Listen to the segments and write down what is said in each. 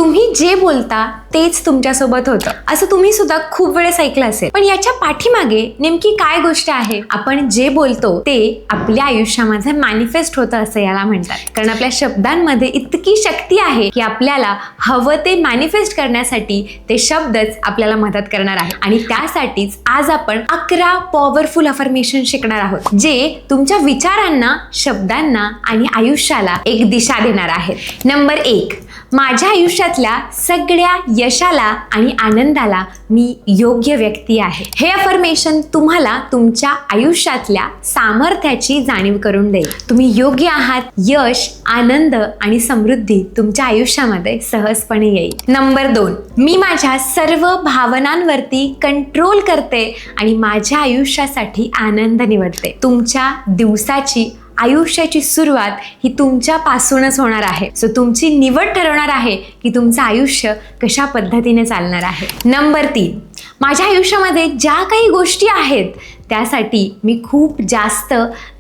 तुम्ही जे बोलता तेच तुमच्यासोबत होतं, असं तुम्ही सुद्धा खूप वेळेस ऐकलं असेल. पण याच्या पाठीमागे नेमकी काय गोष्ट आहे? आपण जे बोलतो ते आपल्या आयुष्यामध्ये मॅनिफेस्ट होतं असं याला म्हणतात. कारण आपल्या शब्दांमध्ये इतकी शक्ती आहे की आपल्याला हवं ते मॅनिफेस्ट करण्यासाठी ते शब्दच आपल्याला मदत करणार आहे. आणि त्यासाठीच आज आपण 11 पॉवरफुल अफर्मेशन शिकणार आहोत, जे तुमच्या विचारांना, शब्दांना आणि आयुष्याला एक दिशा देणार आहेत. नंबर 1, माझ्या आयुष्यातल्या सगळ्या यशाला आणि आनंदाला मी योग्य व्यक्ती आहे. हे अफर्मेशन तुम्हाला तुमच्या आयुष्यातल्या सामर्थ्याची जाणीव करून देईल. तुम्ही योग्य आहात. यश, आनंद आणि समृद्धी तुमच्या आयुष्यामध्ये सहजपणे येईल. नंबर 2, मी माझ्या सर्व भावनांवरती कंट्रोल करते आणि माझ्या आयुष्यासाठी आनंद निवडते. तुमच्या दिवसाची, आयुष्याची सुरुवात ही तुमच्यापासूनच होणार आहे. सो तुमची निवड ठरवणार आहे की तुमचं आयुष्य कशा पद्धतीने चालणार आहे. नंबर 3, माझ्या आयुष्यामध्ये ज्या काही गोष्टी आहेत त्यासाठी मी खूप जास्त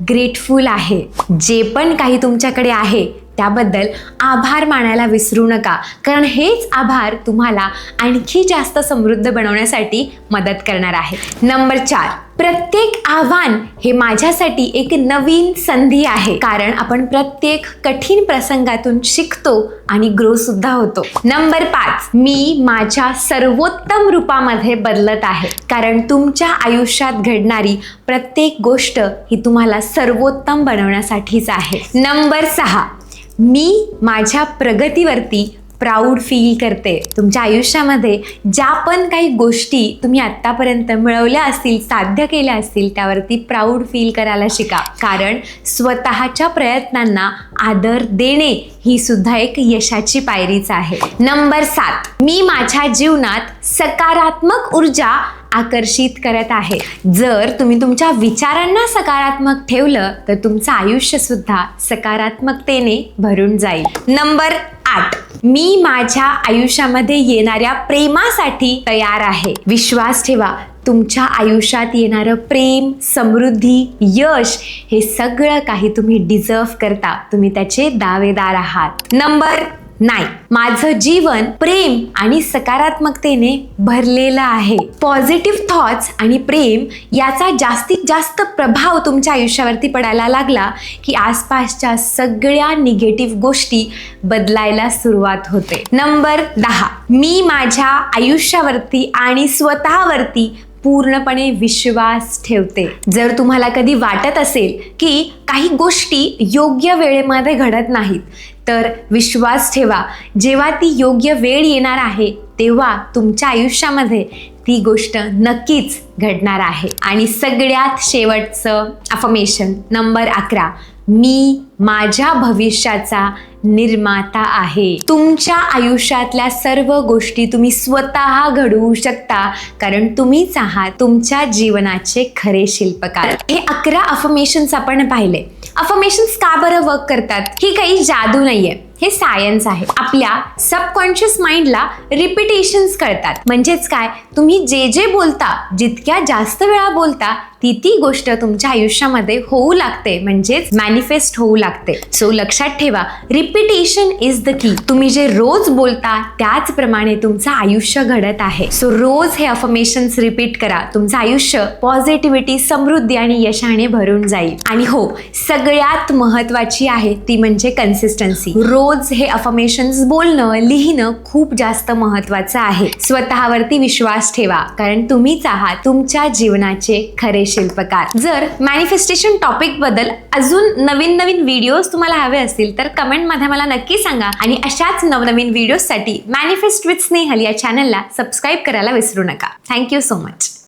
ग्रेटफुल आहे. जे पण काही तुमच्याकडे आहे त्याबद्दल आभार मानायला विसरू नका, कारण हेच आभार तुम्हाला आणखी जास्त समृद्ध बनवण्यासाठी मदत करणार आहे. नंबर 4, प्रत्येक आव्हान हे माझ्यासाठी एक नवीन संधी आहे, कारण आपण प्रत्येक कठीण प्रसंगातून शिकतो आणि ग्रो सुद्धा होतो. नंबर 5, मी माझ्या सर्वोत्तम रूपामध्ये बदलत आहे, कारण तुमच्या आयुष्यात घडणारी प्रत्येक गोष्ट ही तुम्हाला सर्वोत्तम बनवण्यासाठीच आहे. नंबर 6, मी माझ्या प्रगतीवरती प्राऊड फील करते. तुमच्या आयुष्यामध्ये ज्या पण काही गोष्टी तुम्ही आत्तापर्यंत मिळवल्या असतील, साध्य केल्या असतील, त्यावरती प्राऊड फील करायला शिका, कारण स्वतःच्या प्रयत्नांना आदर देणे ही सुद्धा एक यशाची पायरीच आहे. नंबर 7, मी माझ्या जीवनात सकारात्मक ऊर्जा आकर्षित करत आहे. जर तुम्ही तुमच्या विचारांना सकारात्मक ठेवलं तर तुमचं आयुष्य सुद्धा सकारात्मकतेने भरून जाईल. नंबर 8, मी माझ्या आयुष्यामध्ये येणाऱ्या प्रेमासाठी तयार आहे. विश्वास ठेवा, तुमच्या आयुष्यात येणारं प्रेम, समृद्धी, यश हे सगळं काही तुम्ही डिझर्व करता. तुम्ही त्याचे दावेदार आहात. नंबर 9, माझं जीवन प्रेम आणि सकारात्मकतेने भरलेलं आहे. पॉझिटिव्ह थॉट्स आणि प्रेम याचा जास्तीत जास्त प्रभाव तुमच्या आयुष्यावरती पडायला लागला की आसपासच्या सगळ्या निगेटिव्ह गोष्टी बदलायला सुरुवात होते. नंबर 10, मी माझ्या आयुष्यावरती आणि स्वतःवरती पूर्णपणे विश्वास ठेवते. जर तुम्हाला कधी वाटत असेल की काही गोष्टी योग्य वेळेमध्ये घडत नाहीत, तर विश्वास ठेवा, जेव्हा ती योग्य वेळ येणार आहे तेव्हा तुमच्या आयुष्यामध्ये ती गोष्ट नक्कीच घडणार आहे. आणि सगळ्यात शेवटचं अफर्मेशन नंबर 11, मी माझ्या भविष्याचा निर्माता आहे. तुमच्या आयुष्यातल्या सर्व गोष्टी तुम्ही स्वतः घडवू शकता, कारण तुम्हीच आहात तुमच्या जीवनाचे खरे शिल्पकार. हे 11 अफर्मेशन्स आपण पाहिले. अफर्मेशन्स का बरं वर्क करतात? ही काही जादू नाहीये, हे सायन्स आहे. आपल्या सबकॉन्शियस माइंडला रिपिटेशन्स कळतात. म्हणजेच काय, तुम्ही जे जे बोलता, जितक्या जास्त वेळा बोलता, ती गोष्ट तुमच्या आयुष्यामध्ये होऊ लागते, म्हणजेच मॅनिफेस्ट होऊ लागते. सो लक्षात ठेवा, रिपिटेशन इज द की. तुम्ही जे रोज बोलता त्याचप्रमाणे तुमचं आयुष्य घडत आहे. सो रोज हे अफर्मेशन्स रिपीट करा. तुमचं आयुष्य पॉझिटिव्हिटी, समृद्धी आणि यशाने भरून जाईल. आणि हो, सगळ्यात महत्वाची आहे ती म्हणजे कन्सिस्टन्सी. रोज हे अफर्मेशन्स बोलणं, लिहिणं खूप जास्त महत्वाचं आहे. स्वतःवरती विश्वास ठेवा, कारण तुम्हीच आहात तुमच्या जीवनाचे खरे शिल्पकार. जर मॅनिफेस्टेशन टॉपिक बद्दल अजून नवीन नवीन व्हिडिओज तुम्हाला हवे असतील तर कमेंटमध्ये मला नक्की सांगा. आणि अशाच नवनवीन व्हिडिओजसाठी मॅनिफेस्ट विथ स्नेहल या चॅनलला सबस्क्राईब करायला विसरू नका. Thank you so much.